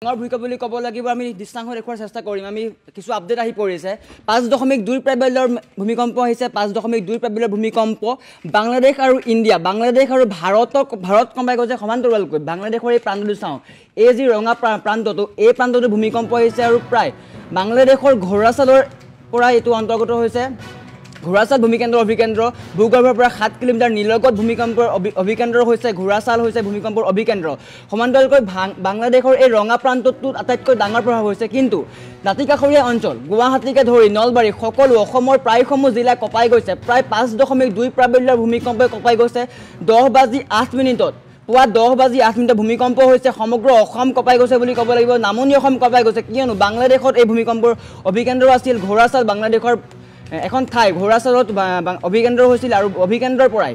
ডাঙৰ ভূমিকম্প বুলি ক'ব লাগিব আমি দৃষ্টান্ত দেখুৱাৰ চেষ্টা কৰিম আমি কিছু আপডেট আহি পৰিছে 5.2 প্ৰাবল্যৰ ভূমিকম্প আহিছে 5.2 প্ৰাবল্যৰ ভূমিকম্প বাংলাদেশ আৰু ইণ্ডিয়া বাংলাদেশ আৰু ভাৰত কম্বাই গৈছে সমান্তৰালকৈ বাংলাদেশৰ এই প্ৰান্তটো চাওঁ এই যি ৰঙা প্ৰান্তটো এই প্ৰান্তটো ভূমিকম্প আহিছে আৰু প্ৰায় বাংলাদেশৰ ঘোৰাচালৰ পৰা এইটো অন্তৰ্গত হৈছে ঘোৰাচাল ভূমিকেন্দ্ৰ অভিকেন্দ্ৰ ভূগৰ্ভৰ পৰা 7 কিলোমিটাৰ নিলগত ভূমিকম্পৰ অভিকেন্দ্ৰ হৈছে ঘোৰাচাল হৈছে ভূমিকম্পৰ অভিকেন্দ্ৰ সমান্তৰালকৈ বাংলাদেশৰ এই ৰঙা প্ৰান্তটোত আটাইতকৈ ডাঙৰ প্ৰভাৱ হৈছে কিন্তু দাঁতিকাষৰীয়া অঞ্চল গুৱাহাটীকে ধৰি নলবাৰী সকলো অসমৰ প্ৰায়সমূহ জিলা কঁপাই গৈছে প্ৰায় 5.2 প্ৰাবল্যৰ ভূমিকম্পই কঁপাই গৈছে 10:08 পুৱা 10:08 ভূমিকম্প হৈছে সমগ্ৰ অসম কঁপাই গৈছে বুলি ক'ব লাগিব নামনি অসম কঁপাই গৈছে কিয়নো বাংলাদেশত এই ভূমিকম্পৰ অভিকেন্দ্ৰ আছিল ঘোৰাচাল বাংলাদেশৰ এখন ঠাই ঘোৰাচালত অভিকেন্দ্ৰ হৈছিল আৰু অভিকেন্দ্ৰৰ পৰাই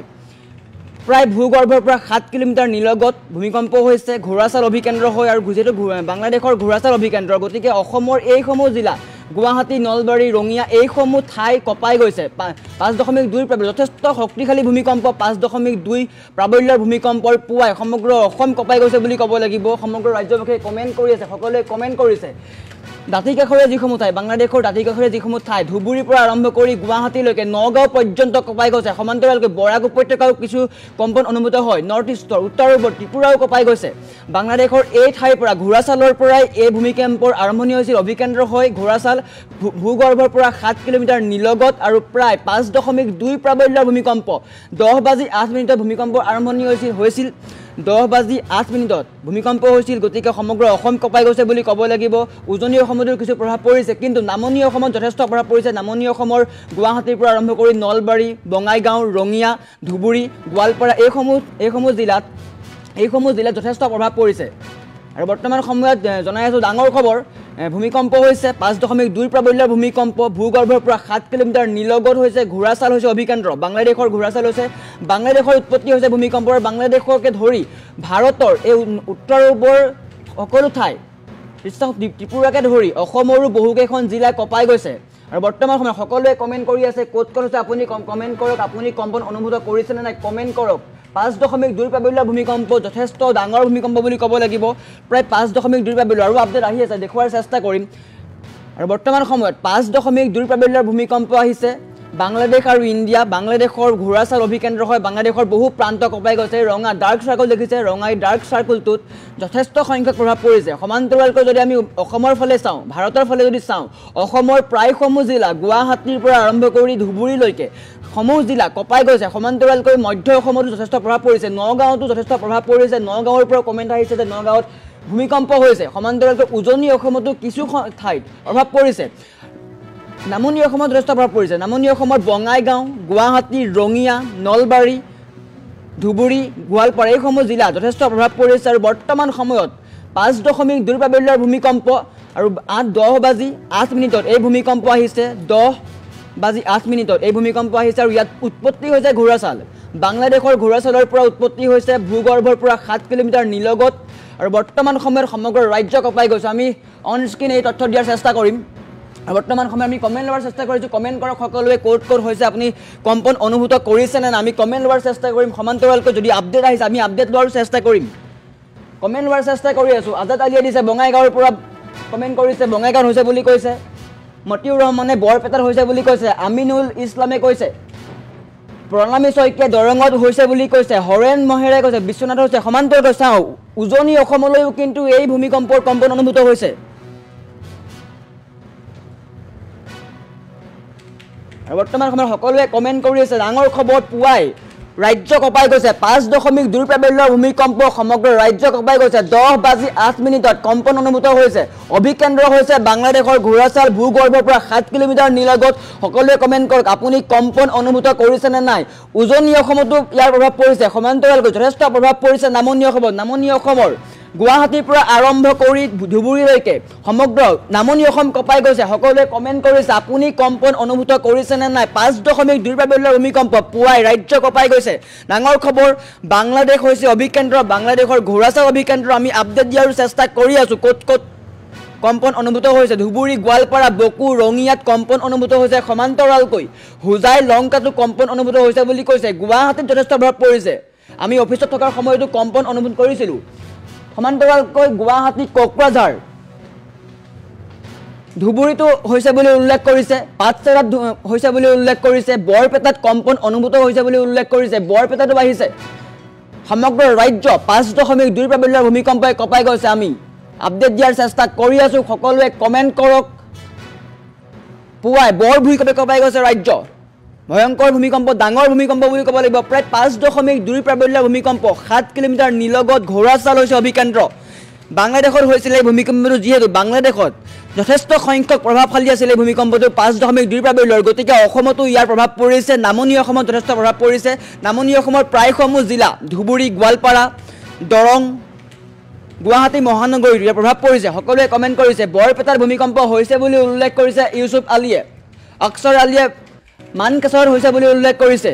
প্ৰায় ভূগৰ্ভৰ পৰা 7 কিলোমিটাৰ নিলগত ভূমিকম্প হৈছে ঘোৰাচাল অভিকেন্দ্ৰ হয় আৰু যেহেতু বাংলাদেশৰ ঘোৰাচাল অভিকেন্দ্ৰ গতিকে অসমৰ এইসমূহ জিলা গুৱাহাটী নলবাৰী ৰঙিয়া এইসমূহ ঠাই কঁপাই গৈছে 5.2 প্ৰাবল্য যথেষ্ট শক্তিশালী ভূমিকম্প 5.2 প্ৰাবল্যৰ ভূমিকম্পৰ পুৱাই সমগ্ৰ অসম কঁপাই গৈছে বুলি ক'ব লাগিব সমগ্ৰ ৰাজ্যবাসীয়ে কমেণ্ট কৰি আছে সকলোৱে কমেণ্ট কৰিছে দাঁতিকাষৰীয়া যিসমূহ ঠাই বাংলাদেশৰ দাঁতিকাষৰীয়া যিসমূহ ঠাই ধুবুৰীৰ পৰা আৰম্ভ কৰি গুৱাহাটীলৈকে নগাঁও পৰ্যন্ত কঁপাই গৈছে সমান্তৰালকৈ বৰাক উপত্যকাও কিছু কম্পন অনুভূত হয় নৰ্থ ইষ্টৰ উত্তৰ পূবৰ ত্ৰিপুৰাও কঁপাই গৈছে বাংলাদেশৰ এই ঠাইৰ পৰা ঘোৰাচালৰ পৰাই এই ভূমিকম্পৰ আৰম্ভণি হৈছিল অভিকেন্দ্ৰ হয় ঘোৰাচাল ভূগৰ্ভৰ পৰা 7 কিলোমিটাৰ নিলগত আৰু প্ৰায় 5.2 প্ৰাবল্যৰ ভূমিকম্প 10:08 ভূমিকম্পৰ আৰম্ভণি হৈছিল 10:08 ভূমিকম্প হৈছিল গতিকে সমগ্ৰ অসম কঁপাই গৈছে বুলি ক'ব লাগিব উজনি অসমতো কিছু প্ৰভাৱ পৰিছে কিন্তু নামনি অসমত যথেষ্ট প্ৰভাৱ পৰিছে নামনি অসমৰ গুৱাহাটীৰ পৰা আৰম্ভ কৰি নলবাৰী বঙাইগাঁও ৰঙিয়া ধুবুৰী গোৱালপাৰা এইসমূহ জিলাত যথেষ্ট প্ৰভাৱ পৰিছে আৰু বৰ্তমান সময়ত জনাই আছো ডাঙৰ খবৰ ভূমিকম্প হৈছে 5.2 প্ৰাবল্যৰ ভূমিকম্প ভূগৰ্ভৰ পৰা 7 কিলোমিটাৰ নিলগত হৈছে ঘোৰাচাল হৈছে অভিকেন্দ্ৰ বাংলাদেশৰ ঘোৰাচাল হৈছে বাংলাদেশৰ উৎপত্তি হৈছে ভূমিকম্পৰ বাংলাদেশকে ধৰি ভাৰতৰ এই উত্তৰ পূবৰ সকলো ঠাই ত্ৰিপুৰাকে ধৰি অসমৰো বহুকেইখন জিলা কঁপাই গৈছে আৰু বৰ্তমান সময়ত সকলোৱে কমেণ্ট কৰি আছে ক'ত হৈছে আপুনি কমেণ্ট কৰক আপুনি কম্পন অনুভূত কৰিছেনে নাই কমেণ্ট কৰক 5.2 প্ৰাবল্যৰ ভূমিকম্প যথেষ্ট ডাঙৰ ভূমিকম্প বুলি ক'ব লাগিব প্ৰায় 5.2 প্ৰাবল্য আৰু আপডেট আহি আছে দেখুৱাৰ চেষ্টা কৰিম আৰু বৰ্তমান সময়ত 5.2 প্ৰাবল্যৰ ভূমিকম্প আহিছে বাংলাদেশ আৰু ইণ্ডিয়া বাংলাদেশৰ ঘোৰাচাল অভিকেন্দ্ৰ হয় বাংলাদেশৰ বহু প্ৰান্ত কঁপাই গৈছে ৰঙা ডাৰ্ক চাৰ্কল দেখিছে ৰঙাই ডাৰ্ক চাৰ্কলটোত যথেষ্ট সংখ্যক প্ৰভাৱ পৰিছে সমান্তৰালকৈ যদি আমি অসমৰ ফালে চাওঁ ভাৰতৰ ফালে যদি চাওঁ অসমৰ প্ৰায়সমূহ জিলা গুৱাহাটীৰ পৰা আৰম্ভ কৰি ধুবুৰীলৈকে সমূহ জিলা কঁপাই গৈছে সমান্তৰালকৈ মধ্য অসমতো যথেষ্ট প্ৰভাৱ পৰিছে নগাঁৱতো যথেষ্ট প্ৰভাৱ পৰিছে নগাঁৱৰ পৰা কমেণ্ট আহিছে যে নগাঁৱত ভূমিকম্প হৈছে সমান্তৰালকৈ উজনি অসমতো কিছু ঠাইত প্ৰভাৱ পৰিছে নামনি অসমত যথেষ্ট প্ৰভাৱ পৰিছে নামনি অসমৰ বঙাইগাঁও গুৱাহাটী ৰঙিয়া নলবাৰী ধুবুৰী গোৱালপাৰা এইসমূহ জিলা যথেষ্ট প্ৰভাৱ পৰিছে আৰু বৰ্তমান সময়ত 5.2 প্ৰাবল্যৰ ভূমিকম্প আৰু 10:08 এই ভূমিকম্প আহিছে 10:08 এই ভূমিকম্প আহিছে আৰু ইয়াত উৎপত্তি হৈছে ঘোৰাচাল বাংলাদেশৰ ঘোৰাচালৰ পৰা উৎপত্তি হৈছে ভূগৰ্ভৰ পৰা 7 কিলোমিটাৰ নিলগত আৰু বৰ্তমান সময়ত সমগ্ৰ ৰাজ্য কঁপাই গৈছে আমি অন স্ক্ৰীন এই তথ্য দিয়াৰ চেষ্টা কৰিম বৰ্তমান সময় আমি কমেণ্ট লোৱাৰ চেষ্টা কৰিছোঁ কমেণ্ট কৰক সকলোৱে ক'ত হৈছে আপুনি কম্পন অনুভূত কৰিছেনে না আমি কমেণ্ট লোৱাৰ চেষ্টা কৰিম সমান্তৰালকৈ যদি আপডেট আহিছে আমি আপডেট লোৱাৰ চেষ্টা কৰিম কমেণ্ট লোৱাৰ চেষ্টা কৰি আছোঁ আজাদ আলিয়ে দিছে বঙাইগাঁৱৰ পৰা কমেণ্ট কৰিছে বঙাইগাঁৱত হৈছে বুলি কৈছে মতিউৰ ৰহমানে বৰপেটাত হৈছে বুলি কৈছে আমিনুল ইছলামে কৈছে প্ৰণামী শইকীয়া দৰঙত হৈছে বুলি কৈছে হৰেণ মহেৰে কৈছে বিশ্বনাথ হৈছে সমান্তৰালকৈ চাওঁ উজনি অসমলৈও কিন্তু এই ভূমিকম্পৰ কম্পন অনুভূত হৈছে বৰ্তমান সময়ত সকলোৱে কমেণ্ট কৰি আছে ডাঙৰ খবৰ পুৱাই ৰাজ্য কঁপাই গৈছে 5.2 প্ৰাবল্যৰ ভূমিকম্প সমগ্ৰ ৰাজ্য কঁপাই গৈছে 10:08 কম্পন অনুভূত হৈছে অভিকেন্দ্ৰ হৈছে বাংলাদেশৰ ঘোৰাচাল ভূগৰ্ভৰ পৰা 7 কিলোমিটাৰ নিলগত সকলোৱে কমেণ্ট কৰক আপুনি কম্পন অনুভূত কৰিছেনে নাই উজনি অসমতো ইয়াৰ প্ৰভাৱ পৰিছে সমান্তৰালকৈ যথেষ্ট প্ৰভাৱ পৰিছে নামনি অসমৰ গুৱাহাটীৰ পৰা আৰম্ভ কৰি ধুবুৰীলৈকে সমগ্ৰ নামনি অসম কঁপাই গৈছে সকলোৱে কমেণ্ট কৰিছে আপুনি কম্পন অনুভূত কৰিছেনে নাই 5.2 প্ৰাবল্যৰ ভূমিকম্প পুৱাই ৰাজ্য কঁপাই গৈছে ডাঙৰ খবৰ বাংলাদেশ হৈছে অভিকেন্দ্ৰ বাংলাদেশৰ ঘোৰাচাল অভিকেন্দ্ৰ আমি আপডেট দিয়াৰ চেষ্টা কৰি আছোঁ ক'ত কম্পন অনুভূত হৈছে ধুবুৰী গোৱালপাৰা বকু ৰঙিয়াত কম্পন অনুভূত হৈছে সমান্তৰালকৈ হুজাই লংকাতো কম্পন অনুভূত হৈছে বুলি কৈছে গুৱাহাটীত যথেষ্ট প্ৰভাৱ পৰিছে আমি অফিচত থকাৰ সময়তো কম্পন অনুভূত কৰিছিলোঁ সমান্তৰালকৈ গুৱাহাটী কোকৰাঝাৰ ধুবুৰীতো হৈছে বুলি উল্লেখ কৰিছে, পাঠশালাত হৈছে বুলি উল্লেখ কৰিছে, বৰপেটাত কম্পন অনুভূত হৈছে বুলি উল্লেখ কৰিছে, বৰপেটাতো বাঢ়িছে। সমগ্ৰ ৰাজ্য 5.2 প্ৰাবল্যৰ ভূমিকম্পই কঁপাই গৈছে। আমি আপডেট দিয়াৰ চেষ্টা কৰি আছো, সকলোৱে কমেণ্ট কৰক। পুৱাই বৰ ভূমিকম্পে কঁপাই গৈছে ৰাজ্য, ভয়ংকৰ ভূমিকম্প, ডাঙৰ ভূমিকম্প বুলি ক'ব লাগিব। প্ৰায় 5.2 প্ৰাবল্যৰ ভূমিকম্প, 7 কিলোমিটাৰ নিলগত ঘোঁৰাচাল হৈছে অভিকেন্দ্ৰ। বাংলাদেশত হৈছিলে এই ভূমিকম্পটো, যিহেতু বাংলাদেশত যথেষ্ট সংখ্যক প্ৰভাৱশালী আছিলে ভূমিকম্পটো 5.2 প্ৰাবল্যৰ, গতিকে অসমতো ইয়াৰ প্ৰভাৱ পৰিছে। নামনি অসমত যথেষ্ট প্ৰভাৱ পৰিছে। নামনি অসমৰ প্ৰায়সমূহ জিলা, ধুবুৰী, গোৱালপাৰা, দৰং, গুৱাহাটী মহানগৰীত ইয়াৰ প্ৰভাৱ পৰিছে। সকলোৱে কমেণ্ট কৰিছে। বৰপেটাত ভূমিকম্প হৈছে বুলি উল্লেখ কৰিছে ইউছুফ আলীয়ে। অক্সৰ আলীয়ে মানকাছাৰত হৈছে বুলি উল্লেখ কৰিছে।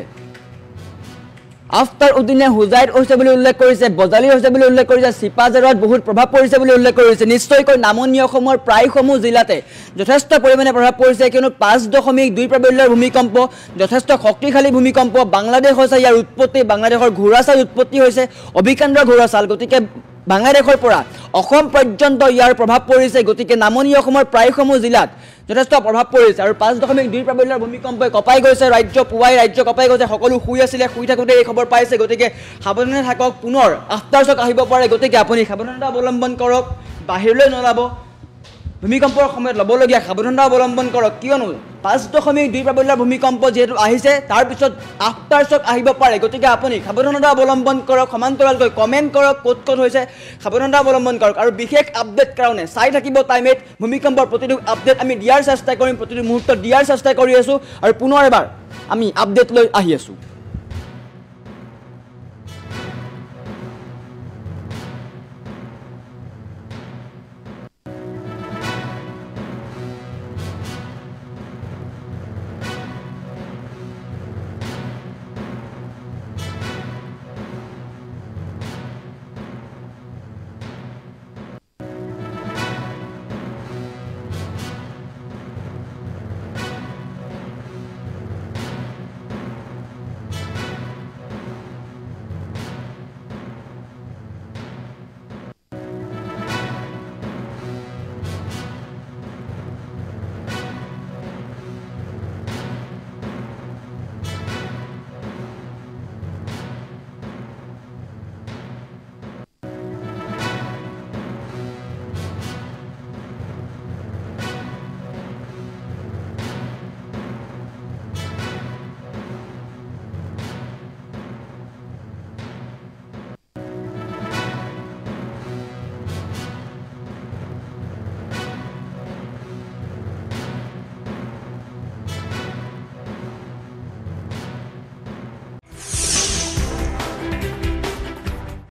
আফতাৰ উদ্দিনে হুজাইত হৈছে বুলি উল্লেখ কৰিছে, বজালী হৈছে বুলি উল্লেখ কৰিছে, চিপাঝাৰত বহুত প্ৰভাৱ পৰিছে বুলি উল্লেখ কৰিছে। নিশ্চয়কৈ নামনি অসমৰ প্ৰায়সমূহ জিলাতে যথেষ্ট পৰিমাণে প্ৰভাৱ পৰিছে, কিয়নো 5.2 প্ৰাবল্যৰ ভূমিকম্প, যথেষ্ট শক্তিশালী ভূমিকম্প। বাংলাদেশ হৈছে ইয়াৰ উৎপত্তি, বাংলাদেশৰ ঘোঁৰাচাল উৎপত্তি হৈছে, অভিকেন্দ্ৰ ঘোঁৰাচাল। গতিকে বাংলাদেশৰ পৰা অসম পৰ্যন্ত ইয়াৰ প্ৰভাৱ পৰিছে। গতিকে নামনি অসমৰ প্ৰায়সমূহ জিলাত যথেষ্ট প্ৰভাৱ পৰিছে আৰু 5.2 প্ৰাবল্যৰ ভূমিকম্পই কঁপাই গৈছে ৰাজ্য। পুৱাই ৰাজ্য কঁপাই গৈছে, সকলো শুই আছিলে, শুই থাকোঁতে এই খবৰ পাইছে। গতিকে সাৱধানে থাকক, পুনৰ আফটাৰ শ্বক আহিব পাৰে। গতিকে আপুনি সাৱধানতা অৱলম্বন কৰক, বাহিৰলৈ নোলাব, ভূমিকম্পৰ সময়ত ল'বলগীয়া সাৱধানতা অৱলম্বন কৰক, কিয়নো 5.2 প্ৰাবল্যৰ ভূমিকম্প যিহেতু আহিছে, তাৰপিছত আফটাৰ শ্বক আহিব পাৰে। গতিকে আপুনি সাৱধানতা অৱলম্বন কৰক, সমান্তৰালকৈ কমেণ্ট কৰক, ক'ত ক'ত হৈছে সাৱধানতা অৱলম্বন কৰক। আৰু বিশেষ আপডেট কাৰণে চাই থাকিব টাইম 8। ভূমিকম্পৰ প্ৰতিটো আপডেট আমি দিয়াৰ চেষ্টা কৰিম, প্ৰতিটো মুহূৰ্তত দিয়াৰ চেষ্টা কৰি আছোঁ। আৰু পুনৰ এবাৰ আমি আপডেট লৈ আহি আছোঁ।